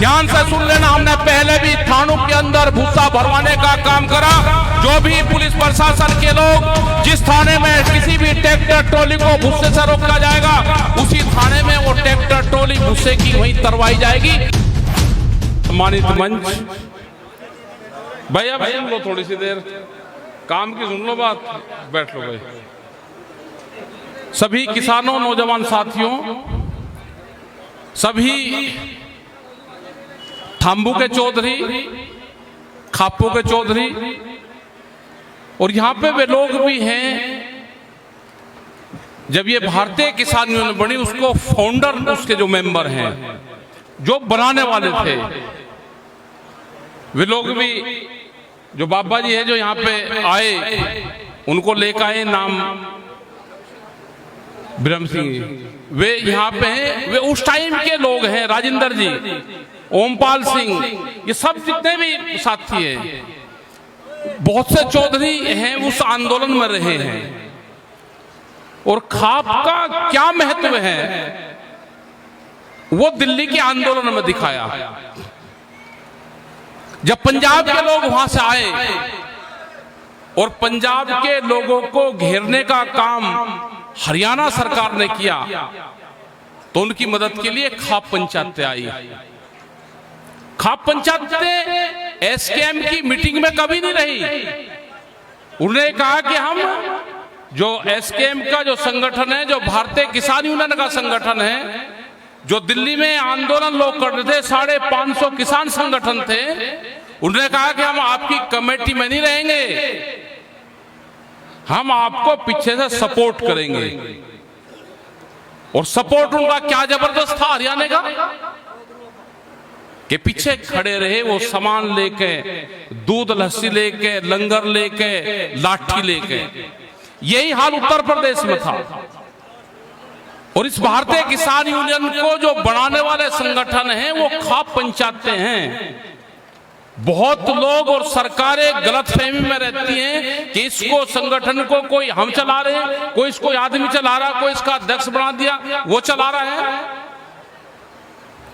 ध्यान से सुन लेना, हमने पहले भी थानों के अंदर भूसा भरवाने का काम करा। जो भी पुलिस प्रशासन के लोग जिस थाने में किसी भी ट्रैक्टर ट्रॉली को भूसे से रोका जाएगा, उसी थाने में वो ट्रैक्टर ट्रॉली भूसे की वहीं तरवाई जाएगी। सम्मानित मंच, भैया सुन लो, थोड़ी सी देर काम की सुन लो बात, बैठ लो भाई। सभी किसानों, नौजवान साथियों, सभी थाम्बू के चौधरी, खापू के चौधरी, और यहां पे वे लोग भी हैं, जब ये भारतीय किसान यूनियन बनी उसको फाउंडर, उसके जो मेंबर हैं, जो बनाने वाले थे, वे लोग भी, जो बाबा जी हैं जो यहाँ पे आए, उनको लेकर आए, नाम ब्रह्म सिंह, वे यहाँ पे हैं। वे उस टाइम के लोग हैं, राजेंद्र जी, ओमपाल सिंह, ये सब जितने भी साथी हैं, बहुत से चौधरी हैं, उस आंदोलन में रहे हैं। और खाप का क्या महत्व है वो दिल्ली के आंदोलन में दिखाया। जब पंजाब के लोग वहां से आए और पंजाब के लोगों को घेरने का काम हरियाणा सरकार ने किया, तो उनकी मदद के लिए खाप पंचायतें आई। खाप पंचायतें एसकेएम की मीटिंग में कभी नहीं रही। उन्होंने कहा कि हम जो एसकेएम का जो संगठन है, जो भारतीय किसान यूनियन का संगठन है, जो दिल्ली में आंदोलन लोग कर रहे थे, 550 किसान संगठन थे, उन्होंने कहा कि हम आपकी कमेटी में नहीं रहेंगे, हम आपको पीछे से सपोर्ट करेंगे। और सपोर्ट उनका क्या जबरदस्त था हरियाणा का, कि पीछे खड़े रहे, वो सामान लेके, दूध लस्सी लेके, लंगर लेके, लाठी लेके। यही हाल उत्तर प्रदेश में था। और इस भारतीय किसान यूनियन को जो बनाने वाले संगठन हैं वो खाप पंचायतें हैं। बहुत लोग और सरकारें गलतफहमी में रहती हैं कि इसको संगठन को कोई हम चला रहे हैं, कोई इसको आदमी चला रहा, कोई इसका अध्यक्ष बना दिया, वो चला रहा है।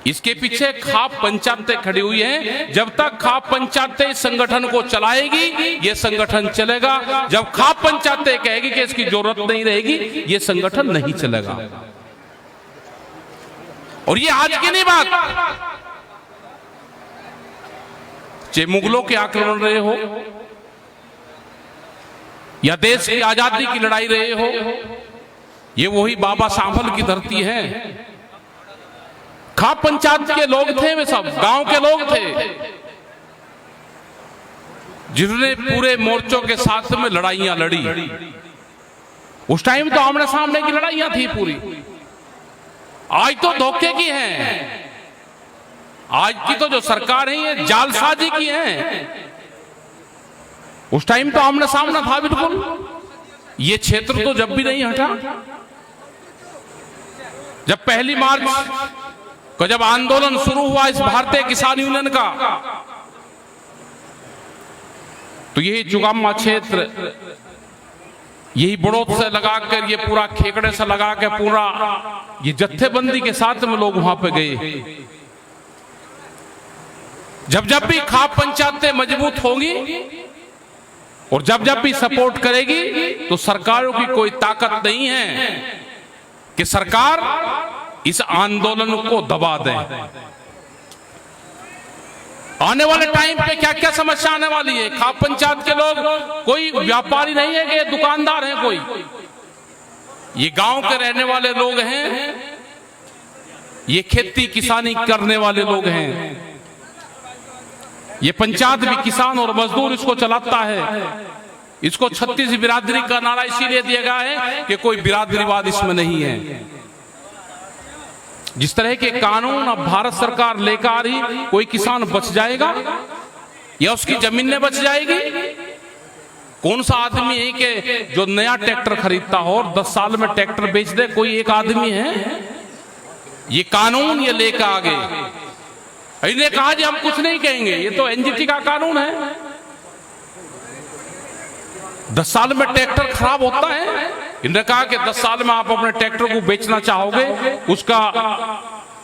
इसके पीछे खाप पंचायतें खड़ी हुई हैं। जब तक खाप पंचायतें इस संगठन को चलाएगी, ये संगठन चलेगा। जब खाप पंचायतें कहेगी कि इसकी जरूरत नहीं रहेगी, ये संगठन नहीं चलेगा। और ये आज की नहीं बात, चाहे मुगलों के आक्रमण रहे हो या देश की आजादी की लड़ाई रहे हो, ये वही बाबा सांभल की धरती है। खाप पंचायत के लोग थे, वे सब गांव के लोग थे, जिन्होंने पूरे मोर्चों के साथ में लड़ाइयां लड़ी। उस टाइम तो आमने सामने की लड़ाइयां थी पूरी। आज तो धोखे की हैं, आज की तो जो सरकार है ये जालसाजी की है। उस टाइम तो आमने सामने था बिल्कुल। ये क्षेत्र तो जब भी नहीं हटा। जब 1 मार्च को जब आंदोलन शुरू हुआ इस भारतीय किसान यूनियन का, तो यही चुगामा क्षेत्र, यही बड़ौत से लगाकर, ये पूरा खेकड़े से लगा के, पूरा ये जत्थेबंदी के साथ में लोग वहां पे गए। जब जब भी खाप पंचायतें मजबूत होंगी और जब जब भी सपोर्ट करेगी, तो सरकारों की कोई ताकत नहीं है कि सरकार इस आंदोलन को दबा दे। आने वाले टाइम पे क्या क्या समस्या आने वाली है। खाप पंचायत के लोग कोई व्यापारी नहीं है कि दुकानदार हैं, कोई ये गांव के रहने वाले लोग हैं, ये खेती किसानी करने वाले लोग हैं। ये पंचायत भी किसान और मजदूर इसको चलाता है। इसको 36 बिरादरी का नारा इसीलिए दिया गया है कि कोई बिरादरीवाद इसमें नहीं है। जिस तरह के कानून अब भारत सरकार लेकर आ रही, कोई किसान बच जाएगा या उसकी जमीनें बच जाएगी? कौन सा आदमी है कि जो नया ट्रैक्टर खरीदता हो और 10 साल में ट्रैक्टर बेच दे? कोई एक आदमी है? ये कानून ये लेकर आ गए। इन्हें कहा जी हम कुछ नहीं कहेंगे, ये तो एनजीटी का कानून है। 10 साल में ट्रैक्टर खराब होता है। इन्होंने कहा कि 10 साल में आप अपने ट्रैक्टर को बेचना चाहोगे, उसका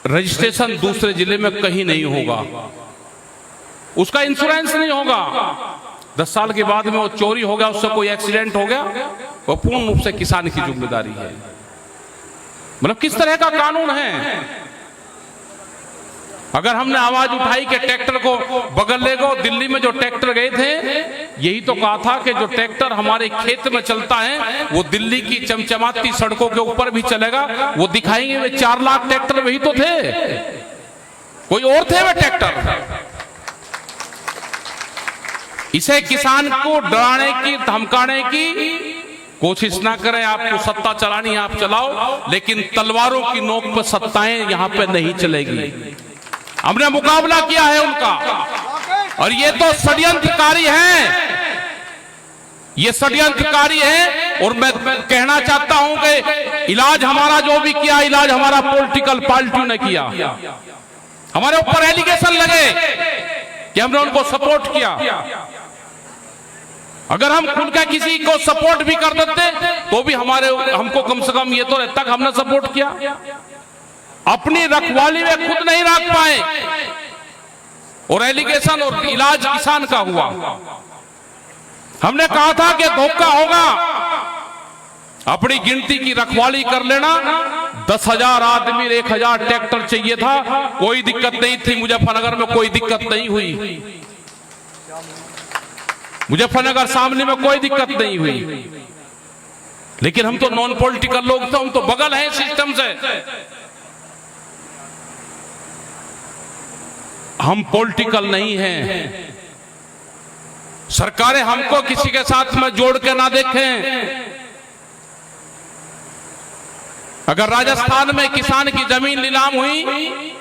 रजिस्ट्रेशन दूसरे जिले में कहीं नहीं होगा, उसका इंश्योरेंस नहीं होगा। 10 साल के बाद में वो चोरी हो गया, उससे कोई एक्सीडेंट हो गया, वो पूर्ण रूप से किसान की जिम्मेदारी है। मतलब किस तरह का कानून है। अगर हमने आवाज उठाई कि ट्रैक्टर को बगल ले गो, दिल्ली में जो ट्रैक्टर गए थे यही तो कहा था कि जो ट्रैक्टर हमारे खेत में चलता है वो दिल्ली की चमचमाती सड़कों के ऊपर भी चलेगा। वो दिखाएंगे वे 4 लाख ट्रैक्टर वही तो थे, कोई और थे वे ट्रैक्टर। इसे किसान को डराने की, धमकाने की कोशिश ना करें। आपको सत्ता चलानी आप चलाओ, लेकिन तलवारों की नोक पर सत्ताएं यहां पे नहीं चलेगी। हमने मुकाबला किया है उनका, और ये तो षड्यंत्रकारी हैं, ये षड्यंत्रकारी हैं। और मैं कहना चाहता हूं कि इलाज हमारा जो भी किया, इलाज हमारा पॉलिटिकल पार्टियों ने किया। हमारे ऊपर एलिगेशन लगे कि हमने उनको सपोर्ट किया। अगर हम उनका किसी को सपोर्ट भी कर देते तो भी हमको कम से कम ये तो रहता कि हमने सपोर्ट किया। अपनी रखवाली में खुद नहीं रख पाए और एलिगेशन और इलाज किसान का हुआ। हमने कहा था कि धोखा होगा, अपनी गिनती की रखवाली कर लेना। 10,000 आदमी, 1,000 ट्रैक्टर चाहिए था, कोई दिक्कत नहीं थी। मुजफ्फरनगर में कोई दिक्कत नहीं हुई, मुजफ्फरनगर शामली में कोई दिक्कत नहीं हुई। लेकिन हम तो नॉन पॉलिटिकल लोग थे, हम तो बगल हैं सिस्टम से। हम पॉलिटिकल नहीं हैं। सरकारें हमको किसी के साथ में जोड़ के ना देखें। अगर राजस्थान में किसान की जमीन नीलाम हुई,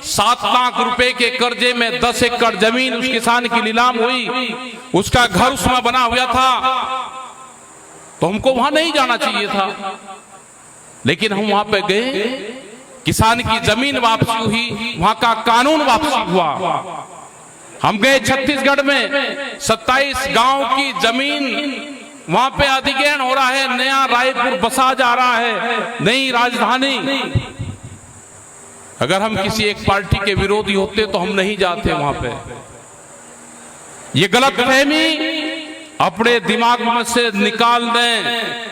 7 लाख रुपए के कर्जे में 10 एकड़ जमीन उस किसान की नीलाम हुई, उसका घर उसमें बना हुआ था, तो हमको वहां नहीं जाना चाहिए था। लेकिन हम वहां पे गए, किसान की जमीन वापसी हुई, वहां का कानून वापसी हुआ। हम गए छत्तीसगढ़ में, 27 गांव की जमीन वहां पे अधिग्रहण हो रहा है, नया रायपुर बसा जा रहा है, नई राजधानी। अगर हम किसी एक पार्टी के विरोधी होते तो हम नहीं जाते वहां पे। ये गलतफहमी अपने दिमाग में से निकाल दें।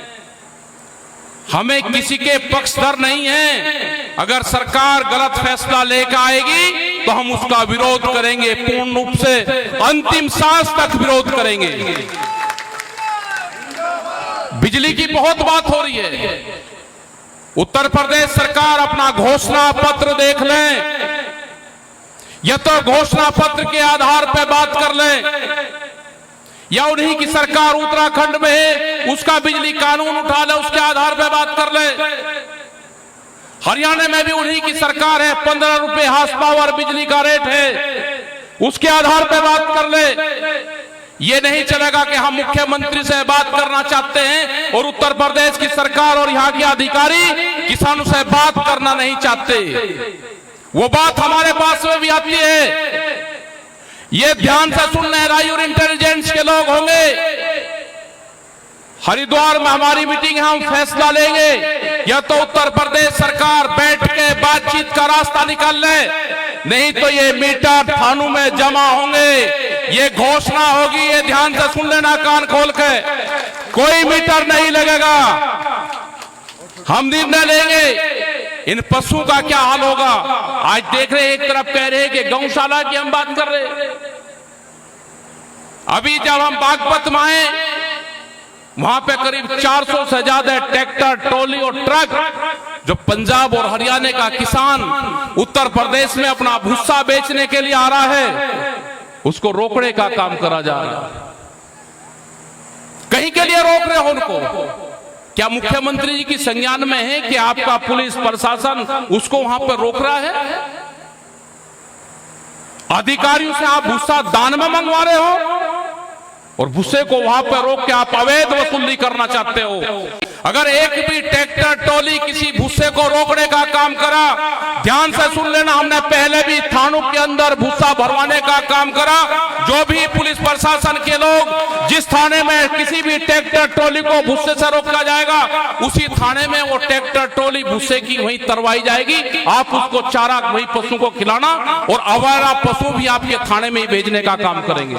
हमें किसी के पक्षधर नहीं है। अगर सरकार गलत फैसला लेकर आएगी तो हम उसका विरोध करेंगे, पूर्ण रूप से अंतिम सांस तक विरोध करेंगे। बिजली की बहुत बात हो रही है। उत्तर प्रदेश सरकार अपना घोषणा पत्र देख लें, या तो घोषणा पत्र के आधार पर बात कर लें, या उन्हीं की सरकार उत्तराखंड में है, उसका बिजली कानून उठा ले, उसके आधार पर बात कर ले। हरियाणा में भी उन्हीं की सरकार है, 15 रुपए हार्स पावर बिजली का रेट है, उसके आधार पर बात कर ले। ये नहीं चलेगा कि हम मुख्यमंत्री से बात करना चाहते हैं और उत्तर प्रदेश की सरकार और यहाँ के अधिकारी किसानों से बात करना नहीं चाहते। वो बात हमारे पास में भी आती है। ये ध्यान से सुनने राय और इंटेलिजेंस के लोग होंगे। हरिद्वार में हमारी मीटिंग है, हम फैसला लेंगे, या तो उत्तर प्रदेश सरकार बैठ के बातचीत का रास्ता निकाल ले, नहीं तो ये मीटर थानों में जमा होंगे, ये घोषणा होगी। ये ध्यान से सुन लेना कान खोल के, कोई मीटर नहीं लगेगा। हम निर्णय लेंगे। इन पशुओं का क्या हाल होगा? आज देख रहे, एक तरफ कह रहे हैं कि गौशाला की हम बात कर रहे हैं। अभी जब हम बागपत में आए, वहां पे करीब 400 से ज्यादा ट्रैक्टर, ट्रॉली और ट्रक जो पंजाब और हरियाणा का किसान उत्तर प्रदेश में अपना भूसा बेचने के लिए आ रहा है, उसको रोकने का काम करा जा रहा है। कहीं के लिए रोक रहे हो उनको? क्या मुख्यमंत्री जी की संज्ञान में है कि आपका पुलिस प्रशासन उसको वहां पर रोक रहा है? अधिकारियों से आप भूसा दान में मंगवा रहे हो और भूसे को वहां पर रोक के आप अवैध वसूली करना चाहते हो। अगर एक भी ट्रैक्टर ट्रॉली किसी भूसे को रोकने का काम करा, ध्यान से सुन लेना, हमने पहले भी थानों के अंदर भूसा भरवाने का काम करा। जो भी पुलिस प्रशासन के लोग जिस थाने में किसी भी ट्रैक्टर ट्रॉली को भूसे से रोका जाएगा, उसी थाने में वो ट्रैक्टर ट्रॉली भूसे की वहीं तरवाई जाएगी। आप उसको चारा वही पशु को खिलाना और आवारा पशु भी आपके थाने में ही भेजने का काम करेंगे।